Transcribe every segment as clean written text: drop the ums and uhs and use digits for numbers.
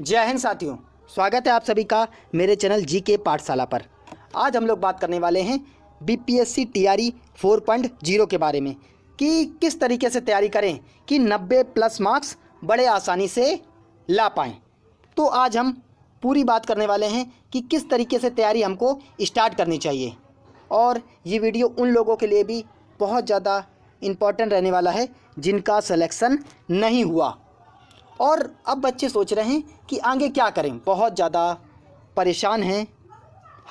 जय हिंद साथियों, स्वागत है आप सभी का मेरे चैनल जी के पाठशाला पर। आज हम लोग बात करने वाले हैं बीपीएससी टीआरई 4.0 के बारे में कि किस तरीके से तैयारी करें कि 90 प्लस मार्क्स बड़े आसानी से ला पाएँ। तो आज हम पूरी बात करने वाले हैं कि किस तरीके से तैयारी हमको स्टार्ट करनी चाहिए, और ये वीडियो उन लोगों के लिए भी बहुत ज़्यादा इम्पॉर्टेंट रहने वाला है जिनका सिलेक्शन नहीं हुआ। और अब बच्चे सोच रहे हैं कि आगे क्या करें, बहुत ज़्यादा परेशान हैं,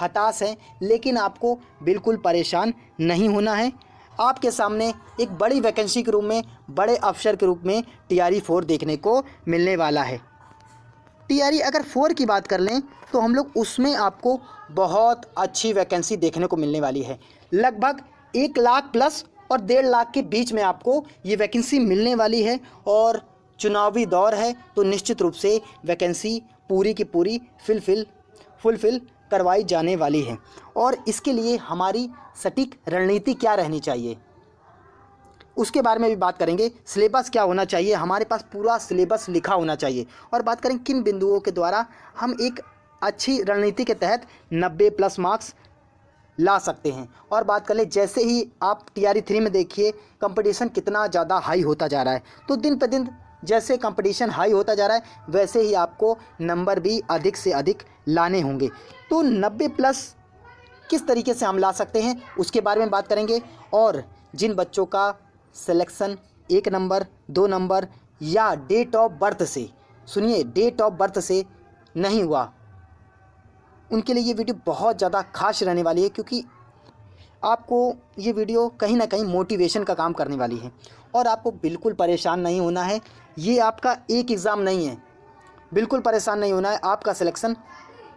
हताश हैं। लेकिन आपको बिल्कुल परेशान नहीं होना है। आपके सामने एक बड़ी वैकेंसी के रूप में, बड़े अफसर के रूप में टीआरई 4 देखने को मिलने वाला है। टीआरई अगर 4 की बात कर लें तो हम लोग उसमें आपको बहुत अच्छी वैकेंसी देखने को मिलने वाली है। लगभग 1 लाख प्लस और 1.5 लाख के बीच में आपको ये वैकेंसी मिलने वाली है। और चुनावी दौर है तो निश्चित रूप से वैकेंसी पूरी की पूरी फुलफिल करवाई जाने वाली है। और इसके लिए हमारी सटीक रणनीति क्या रहनी चाहिए उसके बारे में भी बात करेंगे। सिलेबस क्या होना चाहिए, हमारे पास पूरा सिलेबस लिखा होना चाहिए। और बात करें किन बिंदुओं के द्वारा हम एक अच्छी रणनीति के तहत 90 प्लस मार्क्स ला सकते हैं। और बात कर ले, जैसे ही आप टीआरई 3 में देखिए कंपटीशन कितना ज़्यादा हाई होता जा रहा है। तो दिन पर दिन जैसे कंपटीशन हाई होता जा रहा है वैसे ही आपको नंबर भी अधिक से अधिक लाने होंगे। तो 90 प्लस किस तरीके से हम ला सकते हैं उसके बारे में बात करेंगे। और जिन बच्चों का सिलेक्शन 1 नंबर 2 नंबर या डेट ऑफ बर्थ से, सुनिए, डेट ऑफ बर्थ से नहीं हुआ, उनके लिए ये वीडियो बहुत ज़्यादा खास रहने वाली है, क्योंकि आपको ये वीडियो कहीं ना कहीं मोटिवेशन का काम करने वाली है। और आपको बिल्कुल परेशान नहीं होना है। ये आपका एक एग्ज़ाम नहीं है, बिल्कुल परेशान नहीं होना है। आपका सिलेक्शन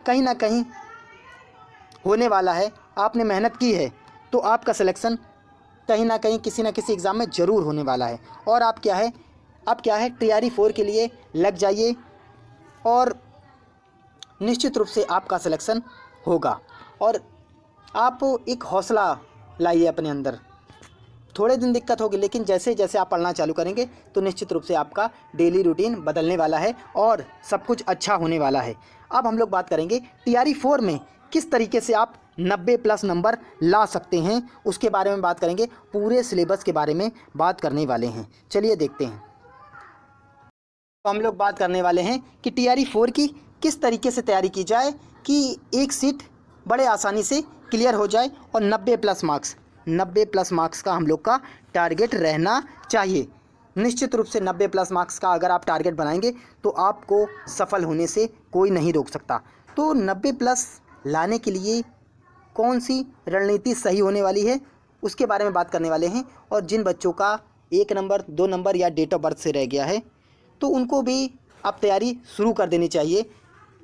कहीं ना कहीं होने वाला है। आपने मेहनत की है तो आपका सिलेक्शन कहीं ना कहीं किसी न किसी एग्ज़ाम में ज़रूर होने वाला है। और आप क्या है टीआरई 4 के लिए लग जाइए और निश्चित रूप से आपका सिलेक्शन होगा। और आप एक हौसला लाइए अपने अंदर। थोड़े दिन दिक्कत होगी, लेकिन जैसे जैसे आप पढ़ना चालू करेंगे तो निश्चित रूप से आपका डेली रूटीन बदलने वाला है और सब कुछ अच्छा होने वाला है। अब हम लोग बात करेंगे टीआरई 4 में किस तरीके से आप 90 प्लस नंबर ला सकते हैं, उसके बारे में बात करेंगे। पूरे सिलेबस के बारे में बात करने वाले हैं, चलिए देखते हैं। तो हम लोग बात करने वाले हैं कि टीआरई 4 की किस तरीके से तैयारी की जाए कि एक सीट बड़े आसानी से क्लियर हो जाए और 90 प्लस मार्क्स का हम लोग का टारगेट रहना चाहिए। निश्चित रूप से 90 प्लस मार्क्स का अगर आप टारगेट बनाएंगे तो आपको सफल होने से कोई नहीं रोक सकता। तो 90 प्लस लाने के लिए कौन सी रणनीति सही होने वाली है उसके बारे में बात करने वाले हैं। और जिन बच्चों का 1 नंबर 2 नंबर या डेट ऑफ बर्थ से रह गया है तो उनको भी आप तैयारी शुरू कर देनी चाहिए।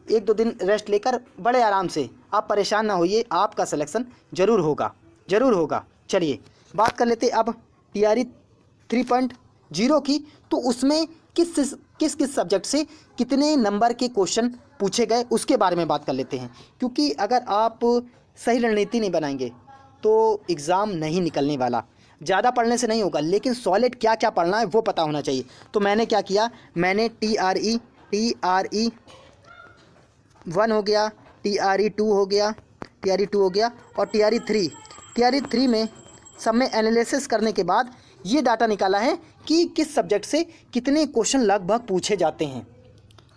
1-2 दिन रेस्ट लेकर बड़े आराम से, आप परेशान ना होइए, आपका सिलेक्शन ज़रूर होगा। चलिए बात कर लेते अब टीआरई 3.0 की। तो उसमें किस सब्जेक्ट से कितने नंबर के क्वेश्चन पूछे गए उसके बारे में बात कर लेते हैं। क्योंकि अगर आप सही रणनीति नहीं बनाएंगे तो एग्ज़ाम नहीं निकलने वाला। ज़्यादा पढ़ने से नहीं होगा, लेकिन सॉलिड क्या क्या पढ़ना है वो पता होना चाहिए। तो मैंने क्या किया, मैंने टीआरई 1 हो गया, टीआरई 2 हो गया और टीआरई 3 में सब में एनालिसिस करने के बाद ये डाटा निकाला है कि किस सब्जेक्ट से कितने क्वेश्चन लगभग पूछे जाते हैं।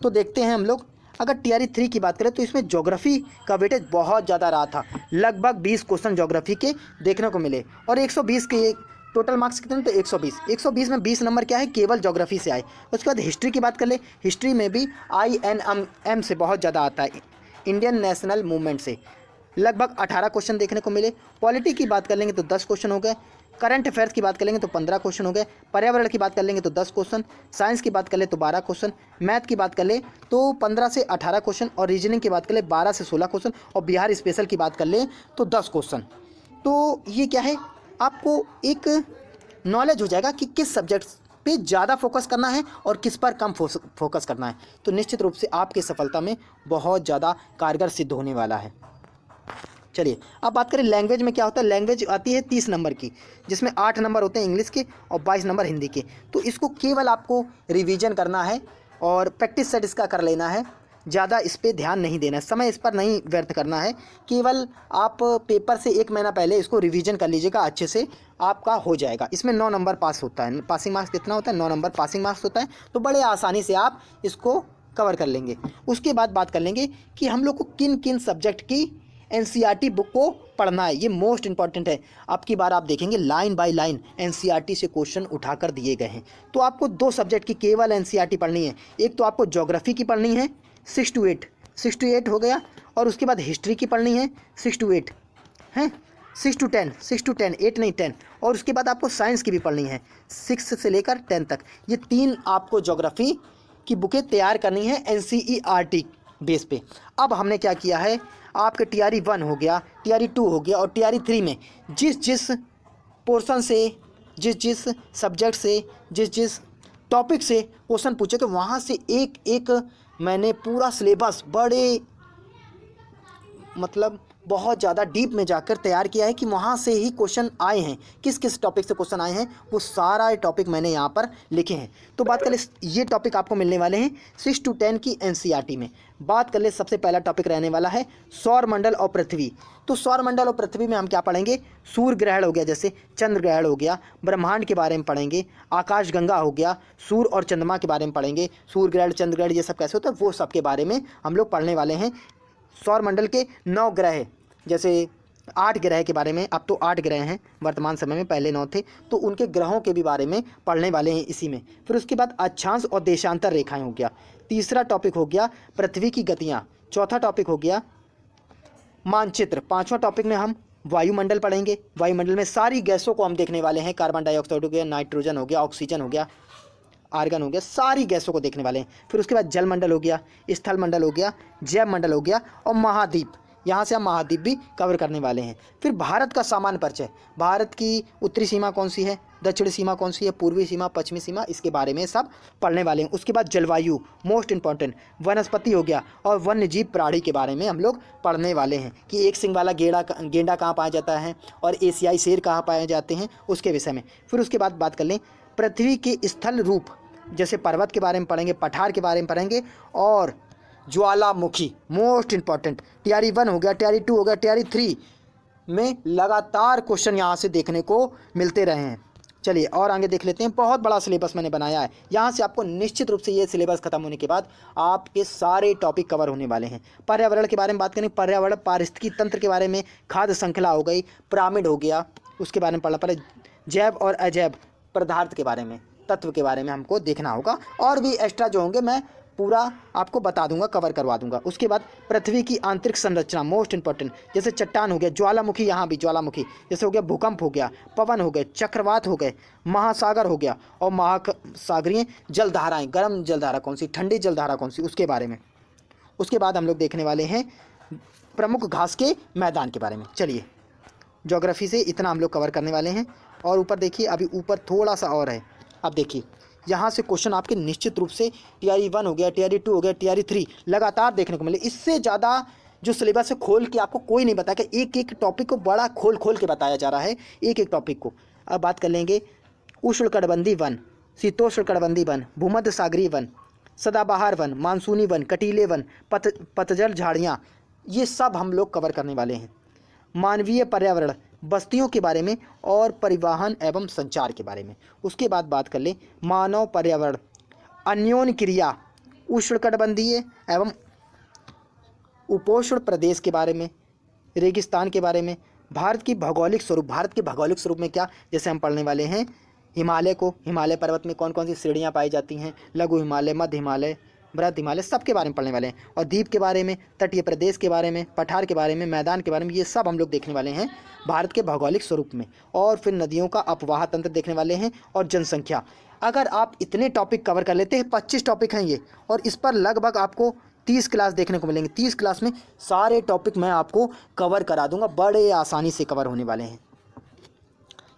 तो देखते हैं हम लोग। अगर टीआरई 3 की बात करें तो इसमें ज्योग्राफी का वेटेज बहुत ज़्यादा रहा था। लगभग 20 क्वेश्चन ज्योग्राफी के देखने को मिले और 120 के टोटल मार्क्स कितने, तो 120 में 20 नंबर क्या है, केवल ज्योग्राफी से आए। उसके बाद हिस्ट्री की बात कर ले, हिस्ट्री में भी INM से बहुत ज़्यादा आता है, इंडियन नेशनल मूवमेंट से लगभग 18 क्वेश्चन देखने को मिले। पॉलिटी की बात कर लेंगे तो 10 क्वेश्चन हो गए। करंट अफेयर्स की बात कर लेंगे तो 15 क्वेश्चन हो गए। पर्यावरण की बात कर लेंगे तो 10 क्वेश्चन। साइंस की बात कर ले तो 12 क्वेश्चन। मैथ की बात कर ले तो 15 से 18 क्वेश्चन। और रीजनिंग की बात कर ले 12 से 16 क्वेश्चन। और बिहार स्पेशल की बात कर ले तो 10 क्वेश्चन। तो ये क्या है, आपको एक नॉलेज हो जाएगा कि किस सब्जेक्ट पे ज़्यादा फोकस करना है और किस पर कम फोकस करना है। तो निश्चित रूप से आपकी सफलता में बहुत ज़्यादा कारगर सिद्ध होने वाला है। चलिए अब बात करें लैंग्वेज में क्या होता है। लैंग्वेज आती है 30 नंबर की, जिसमें 8 नंबर होते हैं इंग्लिश के और 22 नंबर हिंदी के। तो इसको केवल आपको रिवीजन करना है और प्रैक्टिस सेट इसका कर लेना है। ज़्यादा इस पर ध्यान नहीं देना है, समय इस पर नहीं व्यर्थ करना है। केवल आप पेपर से 1 महीना पहले इसको रिवीजन कर लीजिएगा, अच्छे से आपका हो जाएगा। इसमें 9 नंबर पास होता है, पासिंग मार्क्स कितना होता है, 9 नंबर पासिंग मार्क्स होता है। तो बड़े आसानी से आप इसको कवर कर लेंगे। उसके बाद बात कर लेंगे कि हम लोग को किन किन सब्जेक्ट की एनसीईआरटी बुक को पढ़ना है। ये मोस्ट इंपॉर्टेंट है। अब की बार आप देखेंगे लाइन बाय लाइन एनसीईआरटी से क्वेश्चन उठाकर दिए गए हैं। तो आपको 2 सब्जेक्ट की केवल एनसीईआरटी पढ़नी है। एक तो आपको ज्योग्राफी की पढ़नी है 6 to 8 हो गया, और उसके बाद हिस्ट्री की पढ़नी है 6 to 8 हैं, 6 to 10, 8 नहीं 10। और उसके बाद आपको साइंस की भी पढ़नी है 6 से लेकर 10 तक। ये 3 आपको ज्योग्राफी की बुकें तैयार करनी है एनसीईआरटी बेस पे। अब हमने क्या किया है, आपके टीआरई 1 हो गया, टीआरई 2 हो गया, और टीआरई 3 में जिस जिस पोर्शन से, जिस जिस सब्जेक्ट से, जिस जिस टॉपिक से क्वेश्चन पूछे, तो वहाँ से एक एक मैंने पूरा सिलेबस बड़े मतलब बहुत ज़्यादा डीप में जाकर तैयार किया है कि वहाँ से ही क्वेश्चन आए हैं, किस किस टॉपिक से क्वेश्चन आए हैं, वो सारा टॉपिक मैंने यहाँ पर लिखे हैं। तो बात कर ले, ये टॉपिक आपको मिलने वाले हैं 6 to 10 की एनसीईआरटी में। बात कर ले, सबसे पहला टॉपिक रहने वाला है सौरमंडल और पृथ्वी। तो सौरमंडल और पृथ्वी में हम क्या पढ़ेंगे, सूर्य ग्रहण हो गया, जैसे चंद्र ग्रहण हो गया, ब्रह्मांड के बारे में पढ़ेंगे, आकाशगंगा हो गया, सूर्य और चंद्रमा के बारे में पढ़ेंगे, सूर्य ग्रहण, चंद्र ग्रहण, ये सब कैसे होता है वो सब के बारे में हम लोग पढ़ने वाले हैं। सौरमंडल के 9 ग्रह, जैसे 8 ग्रह के बारे में, अब तो 8 ग्रह हैं वर्तमान समय में, पहले 9 थे, तो उनके ग्रहों के भी बारे में पढ़ने वाले हैं इसी में। फिर उसके बाद अक्षांश और देशांतर रेखाएं हो गया। तीसरा टॉपिक हो गया पृथ्वी की गतियाँ। चौथा टॉपिक हो गया मानचित्र। पांचवा टॉपिक में हम वायुमंडल पढ़ेंगे। वायुमंडल में सारी गैसों को हम देखने वाले हैं, कार्बन डाइऑक्साइड हो गया, नाइट्रोजन हो गया, ऑक्सीजन हो गया, आर्गन हो गया, सारी गैसों को देखने वाले हैं। फिर उसके बाद जल मंडल हो गया, स्थल मंडल हो गया, जैव मंडल हो गया, और महाद्वीप, यहाँ से हम महाद्वीप भी कवर करने वाले हैं। फिर भारत का सामान्य परिचय, भारत की उत्तरी सीमा कौन सी है, दक्षिणी सीमा कौन सी है, पूर्वी सीमा, पश्चिमी सीमा, इसके बारे में सब पढ़ने वाले हैं। उसके बाद जलवायु, मोस्ट इंपॉर्टेंट, वनस्पति हो गया, और वन्यजीव प्राणी के बारे में हम लोग पढ़ने वाले हैं कि एक सिंग वाला गेंडा कहाँ पाया जाता है, और एशियाई शेर कहाँ पाए जाते हैं, उसके विषय में। फिर उसके बाद बात कर लें पृथ्वी के स्थल रूप, जैसे पर्वत के बारे में पढ़ेंगे, पठार के बारे में पढ़ेंगे, और ज्वालामुखी, मोस्ट इंपॉर्टेंट। टीआरई 1 हो गया, टीआरई 2 हो गया, टीआरई 3 में लगातार क्वेश्चन यहाँ से देखने को मिलते रहे हैं। चलिए और आगे देख लेते हैं। बहुत बड़ा सिलेबस मैंने बनाया है, यहाँ से आपको निश्चित रूप से ये सिलेबस खत्म होने के बाद आपके सारे टॉपिक कवर होने वाले हैं। पर्यावरण के बारे में बात करें, पर्यावरण, पारिस्थितिकी तंत्र के बारे में, खाद्य श्रृंखला हो गई, पिरामिड हो गया, उसके बारे में पढ़ना पड़े, जैव और अजैव पदार्थ के बारे में, तत्व के बारे में हमको देखना होगा, और भी एक्स्ट्रा जो होंगे मैं पूरा आपको बता दूंगा, कवर करवा दूंगा। उसके बाद पृथ्वी की आंतरिक संरचना, मोस्ट इंपॉर्टेंट, जैसे चट्टान हो गया, ज्वालामुखी, यहाँ भी ज्वालामुखी, जैसे हो गया भूकंप हो गया, पवन हो गए, चक्रवात हो गए, महासागर हो गया, और महासागरीय जलधाराएं, गर्म जलधारा कौन सी, ठंडी जलधारा कौन सी, उसके बारे में। उसके बाद हम लोग देखने वाले हैं प्रमुख घास के मैदान के बारे में। चलिए ज्योग्राफी से इतना हम लोग कवर करने वाले हैं। और ऊपर देखिए, अभी ऊपर थोड़ा सा और है। अब देखिए यहाँ से क्वेश्चन आपके निश्चित रूप से टीआरई 1 हो गया, टीआरई 2 हो गया, टीआरई 3 लगातार देखने को मिले। इससे ज़्यादा जो सिलेबस है खोल के आपको कोई नहीं बताया, कि एक एक टॉपिक को बड़ा खोल खोल के बताया जा रहा है, एक एक टॉपिक को। अब बात कर लेंगे उष्णकटिबंधीय वन, शीतोष्णकटिबंधीय वन, भूमध्य सागरीय वन, सदाबहार वन, मानसूनी वन, कटीले वन, पतझड़ झाड़ियाँ, ये सब हम लोग कवर करने वाले हैं। मानवीय पर्यावरण, बस्तियों के बारे में, और परिवहन एवं संचार के बारे में। उसके बाद बात कर ले मानव पर्यावरण, अन्योन्य क्रिया, उष्णकटिबंधीय एवं उपोष्ण प्रदेश के बारे में, रेगिस्तान के बारे में, भारत की भौगोलिक स्वरूप, भारत के भौगोलिक स्वरूप में क्या, जैसे हम पढ़ने वाले हैं हिमालय को, हिमालय पर्वत में कौन कौन सी श्रेणियाँ पाई जाती हैं, लघु हिमालय, मध्य हिमालय, बृहद हिमालय, सब के बारे में पढ़ने वाले हैं। और द्वीप के बारे में, तटीय प्रदेश के बारे में, पठार के बारे में, मैदान के बारे में, ये सब हम लोग देखने वाले हैं भारत के भौगोलिक स्वरूप में। और फिर नदियों का अपवाह तंत्र देखने वाले हैं, और जनसंख्या। अगर आप इतने टॉपिक कवर कर लेते हैं, 25 टॉपिक हैं ये, और इस पर लगभग आपको 30 क्लास देखने को मिलेंगे। 30 क्लास में सारे टॉपिक मैं आपको कवर करा दूंगा, बड़े आसानी से कवर होने वाले हैं।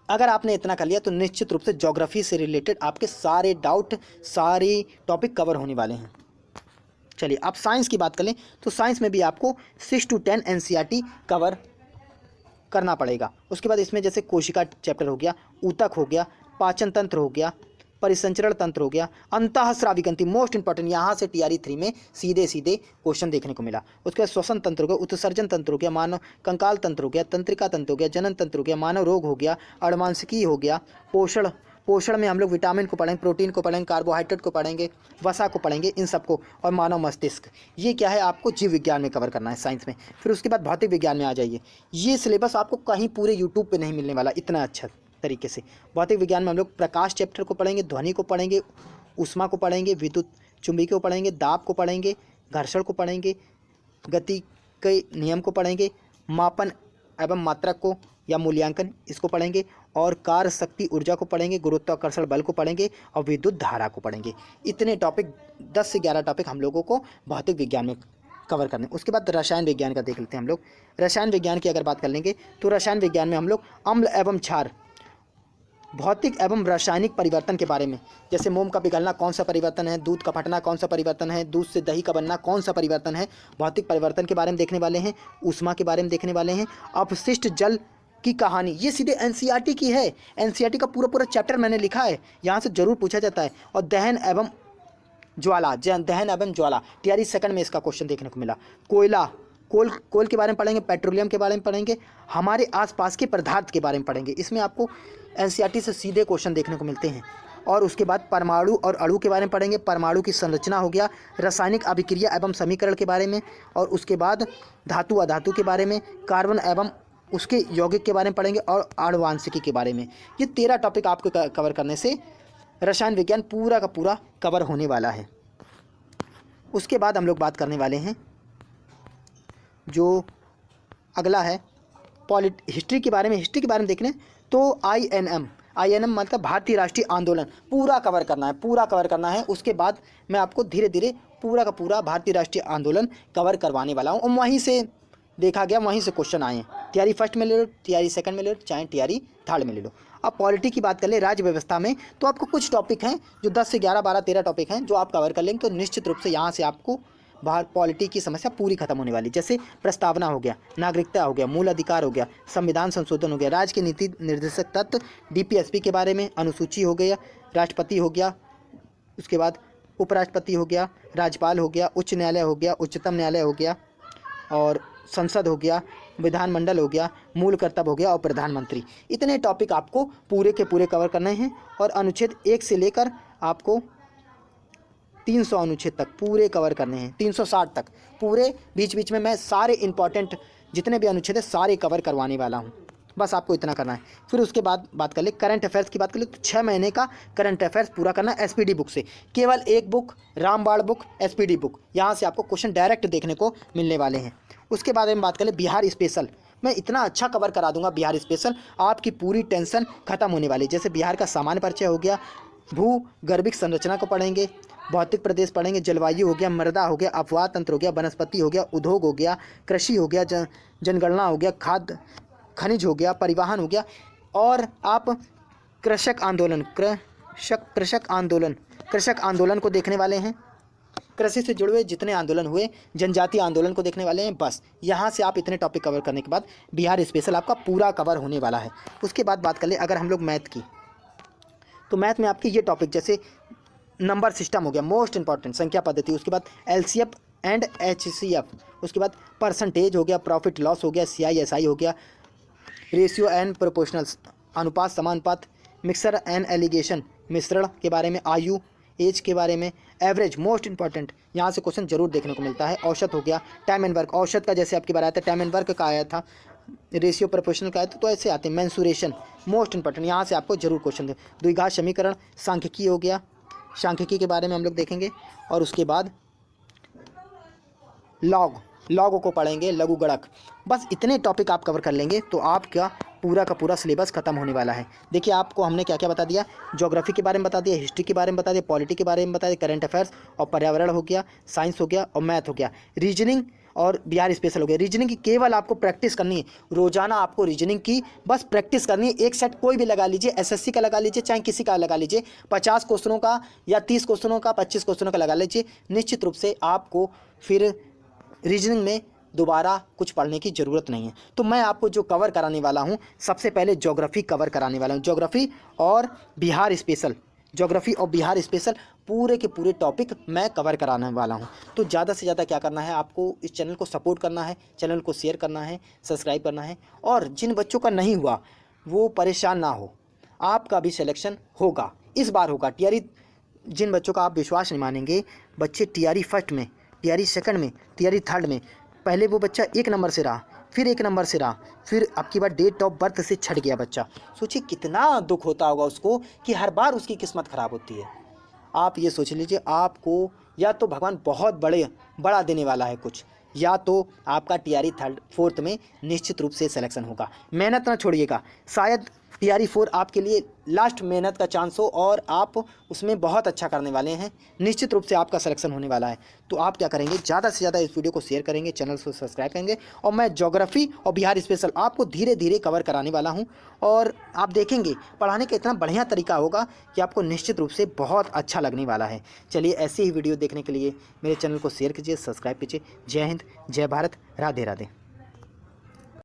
अगर आपने इतना कर लिया तो निश्चित रूप से ज्योग्राफी से रिलेटेड आपके सारे डाउट, सारे टॉपिक कवर होने वाले हैं। चलिए अब साइंस की बात करें, तो साइंस में भी आपको 6 to 10 एनसीईआरटी कवर करना पड़ेगा। उसके बाद इसमें जैसे कोशिका चैप्टर हो गया, ऊतक हो गया, पाचन तंत्र हो गया, परिसंचरण तंत्र हो गया, अंतःस्रावी ग्रंथि मोस्ट इंपॉर्टेंट, यहाँ से TRE 3 में सीधे सीधे क्वेश्चन देखने को मिला। उसके बाद श्वसन तंत्र हो गया, उत्सर्जन तंत्र हो गया, मानव कंकाल तंत्र हो गया, तंत्रिका तंत्र हो गया, जनन तंत्र हो गया, मानव रोग हो गया, अणुमांसिकी हो गया, पोषण में हम लोग विटामिन को पढ़ेंगे, प्रोटीन को पढ़ेंगे, कार्बोहाइड्रेट को पढ़ेंगे, वसा को पढ़ेंगे, इन सबको, और मानव मस्तिष्क। ये क्या है, आपको जीव विज्ञान में कवर करना है, साइंस में। फिर उसके बाद भौतिक विज्ञान में आ जाइए। ये सिलेबस आपको कहीं पूरे यूट्यूब पे नहीं मिलने वाला इतना अच्छा तरीके से। भौतिक विज्ञान में हम लोग प्रकाश चैप्टर को पढ़ेंगे, ध्वनि को पढ़ेंगे, ऊष्मा को पढ़ेंगे, विद्युत चुंबकीय को पढ़ेंगे, दाब को पढ़ेंगे, घर्षण को पढ़ेंगे, गति के नियम को पढ़ेंगे, मापन एवं मात्रक को या मूल्यांकन इसको पढ़ेंगे, और कार्य शक्ति ऊर्जा को पढ़ेंगे, गुरुत्वाकर्षण बल को पढ़ेंगे, और विद्युत धारा को पढ़ेंगे। इतने टॉपिक 10 से 11 टॉपिक हम लोगों को भौतिक विज्ञान में कवर करने। उसके बाद रसायन विज्ञान का देख लेते हैं हम लोग। रसायन विज्ञान की अगर बात कर लेंगे तो रसायन विज्ञान में हम लोग अम्ल एवं क्षार, भौतिक एवं रासायनिक परिवर्तन के बारे में, जैसे मोम का पिघलना कौन सा परिवर्तन है, दूध का फटना कौन सा परिवर्तन है, दूध से दही का बनना कौन सा परिवर्तन है, भौतिक परिवर्तन के बारे में देखने वाले हैं, ऊष्मा के बारे में देखने वाले हैं, अपशिष्ट जल की कहानी, ये सीधे NCERT की है। NCERT का पूरा पूरा चैप्टर मैंने लिखा है, यहाँ से जरूर पूछा जाता है। और दहन एवं ज्वाला, दहन एवं ज्वाला, TRE 2 में इसका क्वेश्चन देखने को मिला। कोल के बारे में पढ़ेंगे, पेट्रोलियम के बारे में पढ़ेंगे, हमारे आसपास के पदार्थ के बारे में पढ़ेंगे। इसमें आपको NCERT से सीधे क्वेश्चन देखने को मिलते हैं। और उसके बाद परमाणु और अणु के बारे में पढ़ेंगे, परमाणु की संरचना हो गया, रासायनिक अभिक्रिया एवं समीकरण के बारे में, और उसके बाद धातु अधातु के बारे में, कार्बन एवं उसके यौगिक के बारे में पढ़ेंगे, और आनुवांशिकी के बारे में। ये 13 टॉपिक आपको कवर करने से रसायन विज्ञान पूरा का पूरा कवर होने वाला है। उसके बाद हम लोग बात करने वाले हैं जो अगला है हिस्ट्री के बारे में। हिस्ट्री के बारे में देखने तो INM मतलब भारतीय राष्ट्रीय आंदोलन पूरा कवर करना है। उसके बाद मैं आपको धीरे धीरे पूरा का पूरा भारतीय राष्ट्रीय आंदोलन कवर करवाने वाला हूँ, और वहीं से देखा गया, वहीं से क्वेश्चन आए हैं। TRE 1 में ले लो, TRE 2 में ले लो, चाहे TRE 3 में ले लो। अब पॉलिटी की बात कर ले, राज्य व्यवस्था में, तो आपको कुछ टॉपिक हैं जो 10 से 11, 12, 13 टॉपिक हैं जो आप कवर कर लेंगे, तो निश्चित रूप से यहाँ से आपको बाहर पॉलिटी की समस्या पूरी खत्म होने वाली। जैसे प्रस्तावना हो गया, नागरिकता हो गया, मूल अधिकार हो गया, संविधान संशोधन हो गया, राज्य के नीति निर्देशक तत्व, DPSP के बारे में, अनुसूची हो गया, राष्ट्रपति हो गया, उसके बाद उपराष्ट्रपति हो गया, राज्यपाल हो गया, उच्च न्यायालय हो गया, उच्चतम न्यायालय हो गया, और संसद हो गया, विधानमंडल हो गया, मूल कर्तव्य हो गया, और प्रधानमंत्री। इतने टॉपिक आपको पूरे के पूरे कवर करने हैं, और अनुच्छेद 1 से लेकर आपको 300 अनुच्छेद तक पूरे कवर करने हैं, 360 तक पूरे। बीच बीच में मैं सारे इंपॉर्टेंट जितने भी अनुच्छेद है सारे कवर करवाने वाला हूँ, बस आपको इतना करना है। फिर उसके बाद बात कर ले करंट अफेयर्स की बात कर ले तो 6 महीने का करंट अफेयर्स पूरा करना है SPD बुक से। केवल एक बुक, रामबाण बुक, SPD बुक, यहाँ से आपको क्वेश्चन डायरेक्ट देखने को मिलने वाले हैं। उसके बाद में बात कर ले बिहार स्पेशल, मैं इतना अच्छा कवर करा दूंगा बिहार स्पेशल, आपकी पूरी टेंशन खत्म होने वाली। जैसे बिहार का सामान्य परिचय हो गया, भूगर्भिक संरचना को पढ़ेंगे, भौतिक प्रदेश पढ़ेंगे, जलवायु हो गया, मृदा हो गया, अपवाह तंत्र हो गया, वनस्पति हो गया, उद्योग हो गया, कृषि हो गया, जनगणना हो गया, खाद्य खनिज हो गया, परिवहन हो गया, और आप कृषक आंदोलन को देखने वाले हैं, कृषि से जुड़े हुए जितने आंदोलन हुए, जनजातीय आंदोलन को देखने वाले हैं। बस यहाँ से आप इतने टॉपिक कवर करने के बाद बिहार स्पेशल आपका पूरा कवर होने वाला है। उसके बाद बात कर ले अगर हम लोग मैथ की, तो मैथ में आपकी ये टॉपिक जैसे नंबर सिस्टम हो गया, मोस्ट इंपॉर्टेंट, संख्या पद्धति, उसके बाद LCF एंड HCF, उसके बाद परसेंटेज हो गया, प्रॉफिट लॉस हो गया, CISI हो गया, रेशियो एंड प्रोपोर्शनल्स, अनुपात समानुपात, मिक्सर एंड एलिगेशन, मिश्रण के बारे में, आयु एज के बारे में, एवरेज मोस्ट इंपॉर्टेंट, यहाँ से क्वेश्चन जरूर देखने को मिलता है। औसत हो गया, टाइम एंड वर्क, औसत का जैसे आपकी बार आया था, टाइम एंड वर्क का आया था, रेशियो प्रोपोर्शनल का आया था, तो ऐसे आते हैं। मेंसुरेशन मोस्ट इंपॉर्टेंट, यहाँ से आपको जरूर क्वेश्चन दे। द्विघात समीकरण, सांख्यिकी हो गया, सांख्यिकी के बारे में हम लोग देखेंगे। और उसके बाद लॉग को पढ़ेंगे, लघु गणक। बस इतने टॉपिक आप कवर कर लेंगे तो आपका पूरा का पूरा सिलेबस खत्म होने वाला है। देखिए आपको हमने क्या क्या बता दिया, ज्योग्राफी के बारे में बता दिया, हिस्ट्री के बारे में बता दिया, पॉलिटी के बारे में बता दिया, करंट अफेयर्स और पर्यावरण हो गया, साइंस हो गया और मैथ हो गया, रीजनिंग और बिहार स्पेशल हो गया। रीजनिंग की केवल आपको प्रैक्टिस करनी है, रोजाना आपको रीजनिंग की बस प्रैक्टिस करनी है। एक सेट कोई भी लगा लीजिए, SSC का लगा लीजिए, चाहे किसी का लगा लीजिए, 50 क्वेश्चनों का या 30 क्वेश्चनों का, 25 क्वेश्चनों का लगा लीजिए। निश्चित रूप से आपको फिर रीजनिंग में दोबारा कुछ पढ़ने की ज़रूरत नहीं है। तो मैं आपको जो कवर कराने वाला हूँ, सबसे पहले ज्योग्राफी कवर कराने वाला हूँ, ज्योग्राफी और बिहार स्पेशल, ज्योग्राफी और बिहार स्पेशल पूरे के पूरे टॉपिक मैं कवर कराने वाला हूं। तो ज़्यादा से ज़्यादा क्या करना है, आपको इस चैनल को सपोर्ट करना है, चैनल को शेयर करना है, सब्सक्राइब करना है। और जिन बच्चों का नहीं हुआ वो परेशान ना हो, आपका भी सिलेक्शन होगा, इस बार होगा। टीआरई जिन बच्चों का आप विश्वास नहीं मानेंगे, बच्चे टीआरई फर्स्ट में, टीआरई सेकंड में, टीआरई थर्ड में, पहले वो बच्चा 1 नंबर से रहा, फिर 1 नंबर से रहा, फिर अब की बार डेट ऑफ बर्थ से छट गया बच्चा। सोचिए कितना दुख होता होगा उसको कि हर बार उसकी किस्मत ख़राब होती है। आप ये सोच लीजिए, आपको या तो भगवान बहुत बड़ा देने वाला है कुछ, या तो आपका टीआरई थर्ड फोर्थ में निश्चित रूप से सिलेक्शन होगा। मेहनत ना छोड़िएगा, शायद टीआरई 4 आपके लिए लास्ट मेहनत का चांस हो और आप उसमें बहुत अच्छा करने वाले हैं। निश्चित रूप से आपका सिलेक्शन होने वाला है। तो आप क्या करेंगे, ज़्यादा से ज़्यादा इस वीडियो को शेयर करेंगे, चैनल को सब्सक्राइब करेंगे। और मैं ज्योग्राफी और बिहार स्पेशल आपको धीरे धीरे कवर कराने वाला हूं। और आप देखेंगे पढ़ाने का इतना बढ़िया तरीका होगा कि आपको निश्चित रूप से बहुत अच्छा लगने वाला है। चलिए, ऐसे ही वीडियो देखने के लिए मेरे चैनल को शेयर कीजिए, सब्सक्राइब कीजिए। जय हिंद, जय भारत, राधे राधे।